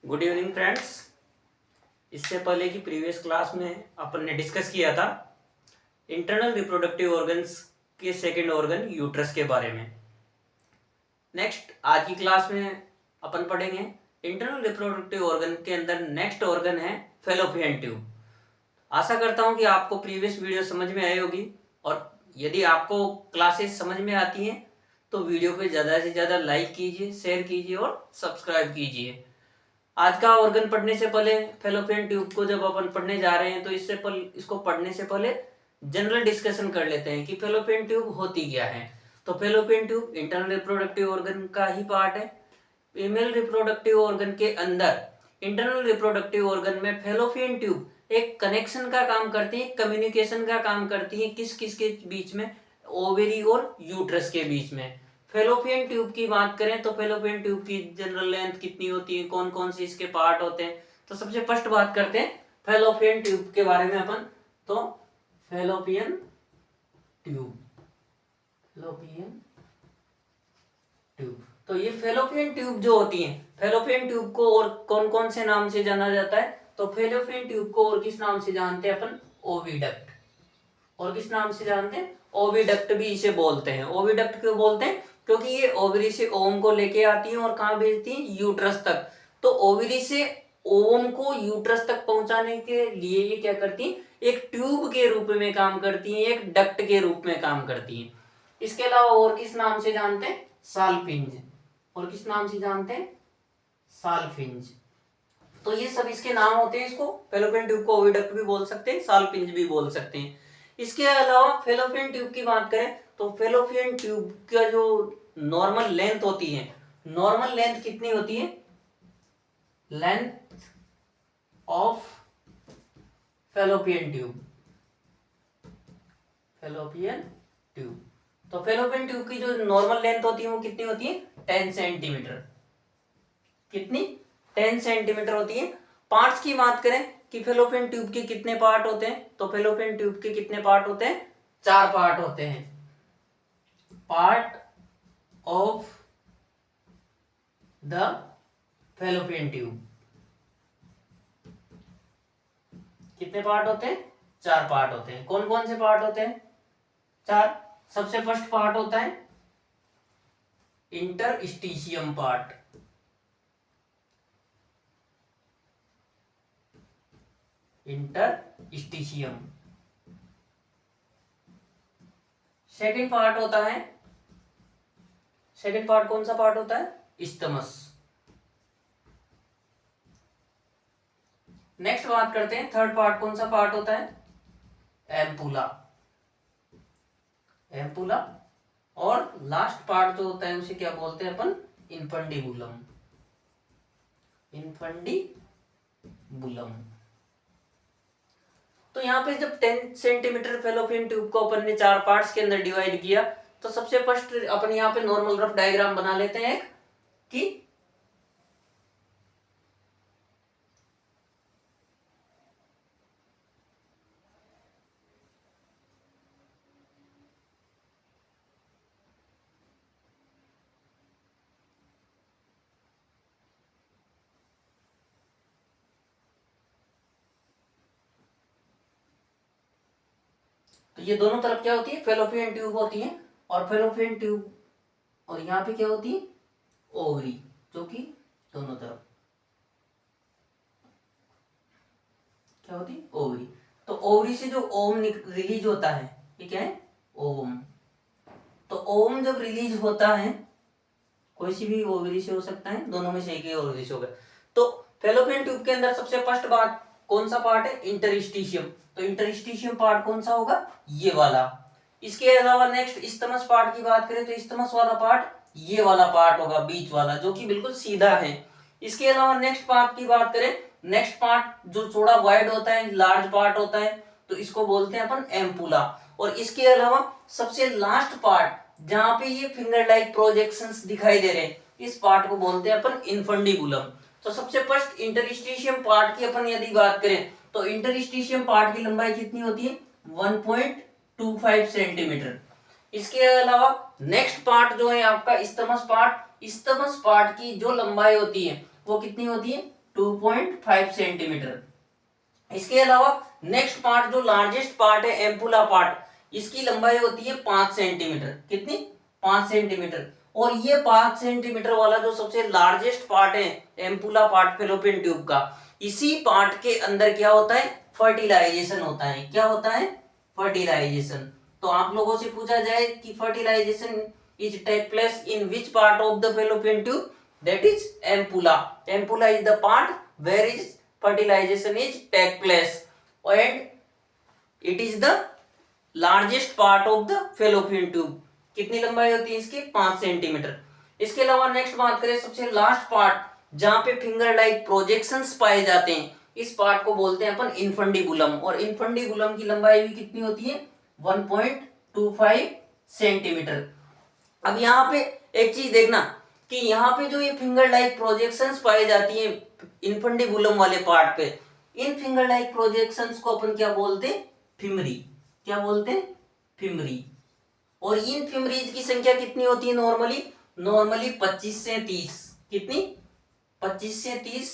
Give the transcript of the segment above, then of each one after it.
Good evening friends. इससे पहले की प्रीवियस क्लास में अपन ने डिस्कस किया था इंटरनल रिप्रोडक्टिव ऑर्गन्स के सेकंड ऑर्गन यूट्रस के बारे में। नेक्स्ट आज की क्लास में अपन पढ़ेंगे इंटरनल रिप्रोडक्टिव ऑर्गन के अंदर नेक्स्ट ऑर्गन है फैलोपियन ट्यूब। आशा करता हूं कि आपको प्रीवियस वीडियो समझ में आई होगी, और यदि आपको क्लासेस समझ में आती हैं तो वीडियो को ज़्यादा से ज़्यादा लाइक कीजिए, शेयर कीजिए और सब्सक्राइब कीजिए। आज का ऑर्गन पढ़ने से पहले फैलोपियन ट्यूब को जब अपन पढ़ने जा रहे हैं तो इसको पढ़ने से पहले जनरल डिस्कशन कर लेते हैं कि फैलोपियन ट्यूब होती क्या है। तो fallopian tube internal reproductive organ का ही पार्ट है। फीमेल रिप्रोडक्टिव ऑर्गन के अंदर इंटरनल रिप्रोडक्टिव ऑर्गन में फैलोपियन ट्यूब एक कनेक्शन का काम करती है, कम्युनिकेशन का काम करती है। किस किस के बीच में? ओवेरी और यूट्रस के बीच में। फैलोपियन ट्यूब की बात करें तो फैलोपियन ट्यूब की जनरल लेंथ कितनी होती है, कौन कौन से इसके पार्ट होते हैं। तो सबसे फर्स्ट बात करते हैं फैलोपियन ट्यूब के बारे में अपन। तो फैलोपियन ट्यूब, फैलोपियन ट्यूब, तो ये फैलोपियन ट्यूब जो होती है, फैलोपियन ट्यूब को और कौन कौन से नाम से जाना जाता है? तो फैलोपियन ट्यूब को और किस नाम से जानते हैं अपन? ओविडक्ट। और किस नाम से जानते हैं? ओविडक्ट भी इसे बोलते हैं। ओविडक्ट क्यों बोलते हैं? क्योंकि ये ओवरी से ओवम को लेके आती है और कहाँ भेजती है? यूट्रस तक। तो ओवरी से ओवम को यूट्रस तक पहुंचाने के लिए ये क्या करती है? एक ट्यूब के रूप में काम करती है, एक डक्ट के रूप में काम करती है। इसके अलावा और किस नाम से जानते हैं? सालपिंज। और किस नाम से जानते हैं? सालपिंज। तो ये सब इसके नाम होते हैं। इसको फैलोपियन ट्यूब को ओविडक्ट भी बोल सकते हैं, सालपिंज भी बोल सकते हैं। इसके अलावा फैलोपियन ट्यूब की बात करें तो फैलोपियन ट्यूब का जो नॉर्मल लेंथ होती है, नॉर्मल लेंथ कितनी होती है? Length of fallopian tube, fallopian tube. तो फैलोपियन ट्यूब की जो नॉर्मल लेंथ होती है वो कितनी होती है? 10 सेंटीमीटर। कितनी? 10 सेंटीमीटर होती है। पार्ट्स की बात करें कि फैलोपियन ट्यूब के कितने पार्ट होते हैं, तो फैलोपियन ट्यूब के कितने पार्ट होते हैं? 4 पार्ट होते हैं। Part of the fallopian tube कितने पार्ट होते हैं? 4 पार्ट होते हैं। कौन कौन से पार्ट होते हैं? 4। सबसे फर्स्ट पार्ट होता है interstitium part. Interstitium. Second part होता है, सेकंड पार्ट कौन सा पार्ट होता है? इस्टमस। नेक्स्ट बात करते हैं थर्ड पार्ट कौन सा पार्ट होता है? Ampulla, ampulla. और लास्ट पार्ट जो होता है उसे क्या बोलते हैं अपन? Infundibulum, infundibulum. तो यहाँ पे जब 10 सेंटीमीटर फैलोपियन ट्यूब को अपन ने 4 पार्ट्स के अंदर डिवाइड किया, तो सबसे फर्स्ट अपन यहाँ पे नॉर्मल रफ डायग्राम बना लेते हैं एक कि तो ये दोनों तरफ क्या होती है? फैलोपियन ट्यूब होती है। और फैलोपियन ट्यूब और यहाँ पे क्या होती है? ओवरी, जो कि दोनों तरफ क्या होती है? ओवरी। तो ओवरी से जो ओवम रिलीज होता है, ये क्या है? ओवम। तो ओवम जब रिलीज होता है, कोई सी भी ओवरी से हो सकता है, दोनों में से एक ही ओवरी से होगा। तो फैलोपियन ट्यूब के अंदर सबसे फर्स्ट बात कौन सा पार्ट है? इंटरस्टिशियम। तो इंटरस्टिशियम पार्ट कौन सा होगा? ये वाला। इसके अलावा नेक्स्ट इस्टमस पार्ट की बात करें तो इस्टमस वाला पार्ट ये वाला पार्ट होगा, बीच वाला, जो कि बिल्कुल सीधा है। इसके अलावा नेक्स्ट पार्ट की बात करें, नेक्स्ट पार्ट जो थोड़ा वाइड होता है, लार्ज पार्ट होता है, तो इसको बोलते हैं अपन एम्पुला। और इसके अलावा सबसे लास्ट पार्ट जहां पे ये फिंगर लाइक प्रोजेक्शंस दिखाई दे रहे हैं, इस पार्ट को बोलते हैं अपन इन्फंडिबुलम। तो सबसे फर्स्ट इंटरस्टिशियम पार्ट की अपन यदि बात करें तो इंटरस्टिशियम पार्ट की लंबाई कितनी होती है? 1.25 सेंटीमीटर। इसके अलावा नेक्स्ट पार्ट जो है आपका इस्टमस पार्ट, इस्टमस पार्ट की जो लंबाई होती है वो कितनी होती है? 2.5 सेंटीमीटर। इसके अलावा नेक्स्ट पार्ट जो लार्जेस्ट पार्ट है एम्पुला पार्ट, इसकी लंबाई होती है 5 सेंटीमीटर। कितनी? 5 सेंटीमीटर। और ये 5 सेंटीमीटर वाला जो सबसे लार्जेस्ट पार्ट है एम्पुला पार्ट फेलोपियन ट्यूब का, इसी पार्ट के अंदर क्या होता है? फर्टिलाइजेशन होता है। क्या होता है? फर्टिलाइजेशन। तो आप लोगों से पूछा जाए कि fertilization is take place in which part of the fallopian tube? That is ampulla. Ampulla is the part where is fertilization is take place and it is the largest part of the fallopian tube। कितनी लंबाई होती है इसकी? 5 centimetre. इसके अलावा next बात करें सबसे लास्ट पार्ट जहां पे फिंगर लाइक प्रोजेक्शंस पाए जाते हैं, इस पार्ट को बोलते हैं अपन इन्फंडिबुलम। और इन्फंडिबुलम की लंबाई भी कितनी होती है? 1.25 सेंटीमीटर। अब यहाँ पे एक चीज देखना कि यहाँ पे जो ये फिंगर लाइक प्रोजेक्शंस पाई जाती है इन्फंडिबुलम वाले पार्ट पे, इन फिंगर लाइक प्रोजेक्शंस को अपन क्या बोलते हैं? फिमरी। क्या बोलते हैं? फिमरी। और इन फिमरीज की संख्या कितनी होती है नॉर्मली? नॉर्मली 25 से 30। कितनी? 25 से 30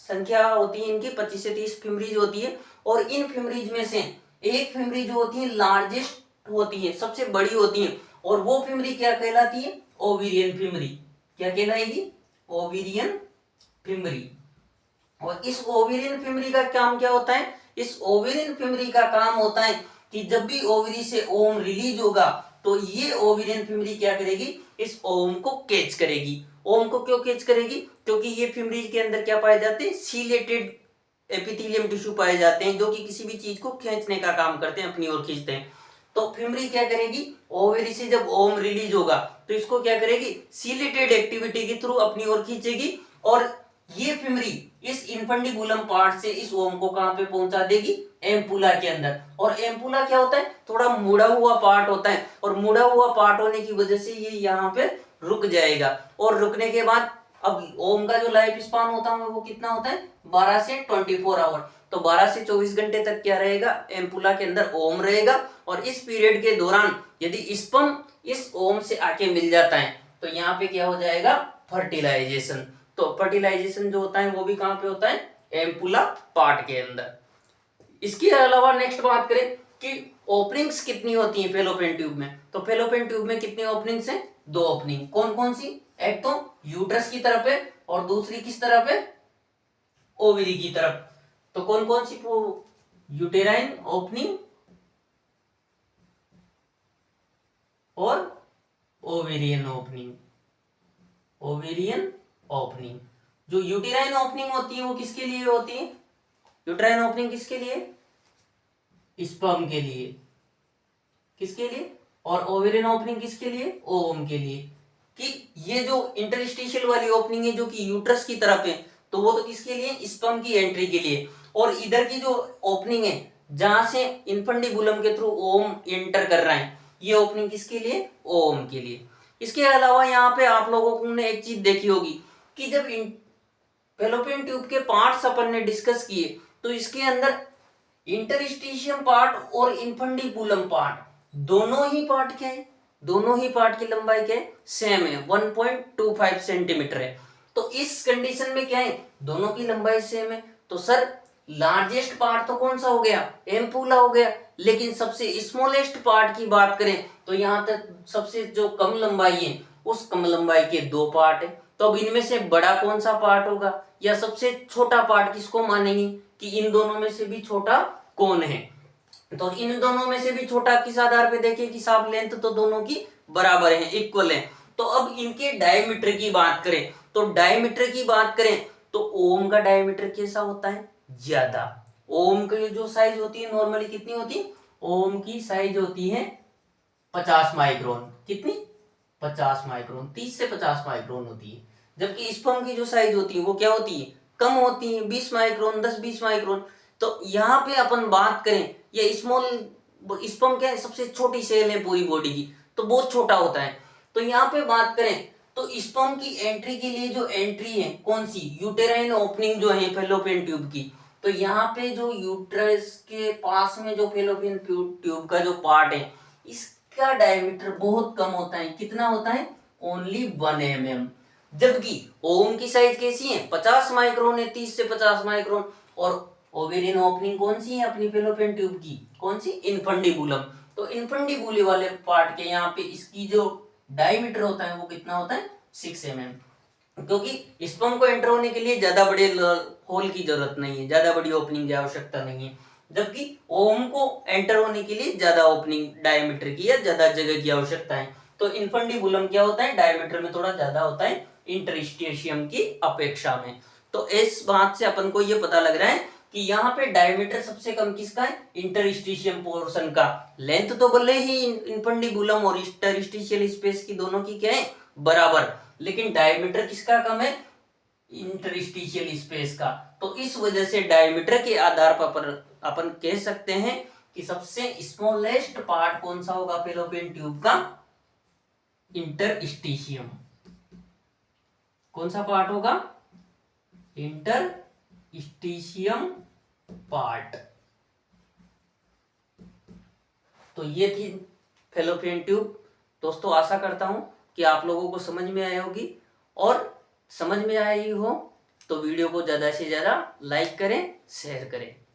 संख्या होती है इनकी, 25 से 30 फिमरीज होती है। और इन फिमरीज में से एक फिमरी जो होती है लार्जेस्ट होती है, सबसे बड़ी होती है, और वो फिमरी क्या कहलाती है? Ovarian fimbriae. क्या कहलाएगी? Ovarian fimbriae. और इस ओवेरियन फिमरी का काम क्या होता है? इस ओवेरियन फिमरी का काम होता है कि जब भी ओवरी से ओम रिलीज होगा तो ये ओवेरियन फिमरी क्या करेगी? इस ओम को कैच करेगी। ओम को क्यों कैच करेगी? क्योंकि ये फिमरी के अंदर क्या पाए जाते हैं? सीलेटेड एपिथेलियम टिश्यू पाए जाते हैं जो कि किसी भी चीज को खींचने का काम करते हैं, अपनी ओर खींचते हैं। तो फिमरी क्या करेगी? ओवरी से जब ओम रिलीज होगा तो इसको क्या करेगी? सीलेटेड एक्टिविटी के थ्रू अपनी ओर खींचेगी। और ये फिमरी इस इन्फंडिबुलम पार्ट से इस ओम को कहां पे पहुंचा देगी? एम्पुला के अंदर। और एम्पुला क्या होता है? थोड़ा मुड़ा हुआ पार्ट होता है, और मुड़ा हुआ पार्ट होने की वजह से ये यहाँ पे रुक जाएगा। और रुकने के बाद अब ओम का जो लाइफ स्पान होता है वो कितना होता है? 12 से 24 आवर। तो 12 से 24 घंटे तक क्या रहेगा? एम्पुला के अंदर ओम रहेगा। और इस पीरियड के दौरान यदि स्पर्म इस ओम से आके मिल जाता है तो यहाँ पे क्या हो जाएगा? फर्टिलाइजेशन। तो फर्टिलाइजेशन जो होता है वो भी कहां पे होता है? एम्पुला पार्ट के अंदर। इसके अलावा नेक्स्ट बात करें कि ओपनिंग्स कितनी होती हैं फेलोपियन ट्यूब में, तो फेलोपियन ट्यूब में कितनी ओपनिंग्स हैं? 2 ओपनिंग। कौन कौन सी? एक तो यूट्रस की तरफ है और दूसरी किस तरफ है? ओवरी की तरफ। तो कौन कौन सी? यूटेराइन ओपनिंग और ओवेरियन ओपनिंग। Ovarian opening. जो यूटेराइन ओपनिंग होती है वो किसके लिए होती है? यूटेराइन ओपनिंग किसके लिए? स्पर्म के लिए। किसके लिए? और ओवेरियन ओपनिंग किसके लिए? ओवम के लिए। कि ये जो इंटरस्टिशियल वाली ओपनिंग है जो कि यूट्रस की तरफ है, तो वो तो किसके लिए? स्पर्म की एंट्री के लिए। और इधर की जो ओपनिंग है जहां से इन्फंडिबुलम के थ्रू ओम एंटर कर रहा है, ये ओपनिंग किसके लिए? ओवम के लिए। इसके अलावा यहाँ पे आप लोगों ने एक चीज देखी होगी कि जब फेलोपियन ट्यूब के पार्ट्स अपन ने डिस्कस किए तो इसके अंदर इंटरस्टिशियम पार्ट और इन्फंडिबुलम पार्ट, दोनों ही पार्ट क्या है? दोनों ही पार्ट की लंबाई क्या है? सेम है, 1.25 सेंटीमीटर है। तो इस कंडीशन में क्या है? दोनों की लंबाई सेम है। तो सर लार्जेस्ट पार्ट तो कौन सा हो गया? एम्पुला हो गया। लेकिन सबसे स्मॉलेस्ट पार्ट की बात करें तो यहाँ तक सबसे जो कम लंबाई है उस कम लंबाई के 2 पार्ट है। तो अब इनमें से बड़ा कौन सा पार्ट होगा या सबसे छोटा पार्ट किसको मानेंगे कि इन दोनों में से भी छोटा कौन है? तो इन दोनों में से भी छोटा किस आधार पे देखें कि साहब लेंथ तो दोनों की बराबर है, इक्वल है। तो अब इनके डायमीटर की बात करें तो डायमीटर की बात करें तो ओम का डायमीटर कैसा होता है? ज्यादा। ओम की जो साइज होती है नॉर्मली कितनी होती है? ओम की साइज होती है 50 माइक्रोन। कितनी? 50 माइक्रोन, 30 से 50 माइक्रोन होती है। जबकि स्पर्म की जो साइज होती है वो क्या होती है? कम होती है, 20 माइक्रोन, 10-20 माइक्रोन। तो यहाँ पे अपन बात करें ये स्मॉल स्पर्म क्या है? सबसे छोटी सेल है पूरी बॉडी की, तो बहुत छोटा होता है। तो यहाँ पे बात करें तो स्पर्म की एंट्री के लिए जो एंट्री है कौन सी? यूटेराइन ओपनिंग जो है फेलोपियन ट्यूब की। तो यहाँ पे जो यूट्रस के पास में जो फेलोपियन ट्यूब का जो पार्ट है इसका डायमीटर बहुत कम होता है। कितना होता है? Only 1 mm। जबकि ओवम की साइज कैसी है, 50 माइक्रोन है, 30 से 50 माइक्रोन। और ओवेरियन ओपनिंग कौन सी है अपनी फैलोपियन ट्यूब की, कौन सी, इनफंडिबुलम। तो इनफंडिबुली वाले पार्ट के यहाँ पे इसकी जो डायमीटर होता है वो कितना होता है, 6 mm। क्योंकि स्पर्म को एंटर होने के लिए ज्यादा बड़े होल की जरूरत नहीं है, ज्यादा बड़ी ओपनिंग की आवश्यकता नहीं है। जबकि ओवम को एंटर होने के लिए ज्यादा ओपनिंग डायमीटर की या ज्यादा जगह की आवश्यकता है। तो इनफंडिबुलम क्या होता है, डायमीटर में थोड़ा ज्यादा होता है इंटरस्टिशियम की अपेक्षा में। तो इस बात से अपन को ये पता लग रहा है कि यहाँ पे डायमीटर सबसे कम किसका है, इंटरस्टिशियम पोर्शन का। लेंथ तो भले ही इनफंडिबुलम और इंटरस्टिशियल स्पेस की दोनों की क्या है, बराबर, लेकिन डायमीटर किसका कम है, इंटरस्टिशियल स्पेस का। तो इस वजह से डायमीटर के आधार पर अपन कह सकते हैं कि सबसे स्मॉलेस्ट पार्ट कौन सा होगा फैलोपियन ट्यूब का, इंटरस्टिशियम। कौन सा पार्ट होगा, इंटरस्टिशियम पार्ट। तो ये थी फैलोपियन ट्यूब। दोस्तों आशा करता हूं कि आप लोगों को समझ में आई होगी, और समझ में आई हो तो वीडियो को ज्यादा से ज्यादा लाइक करें, शेयर करें।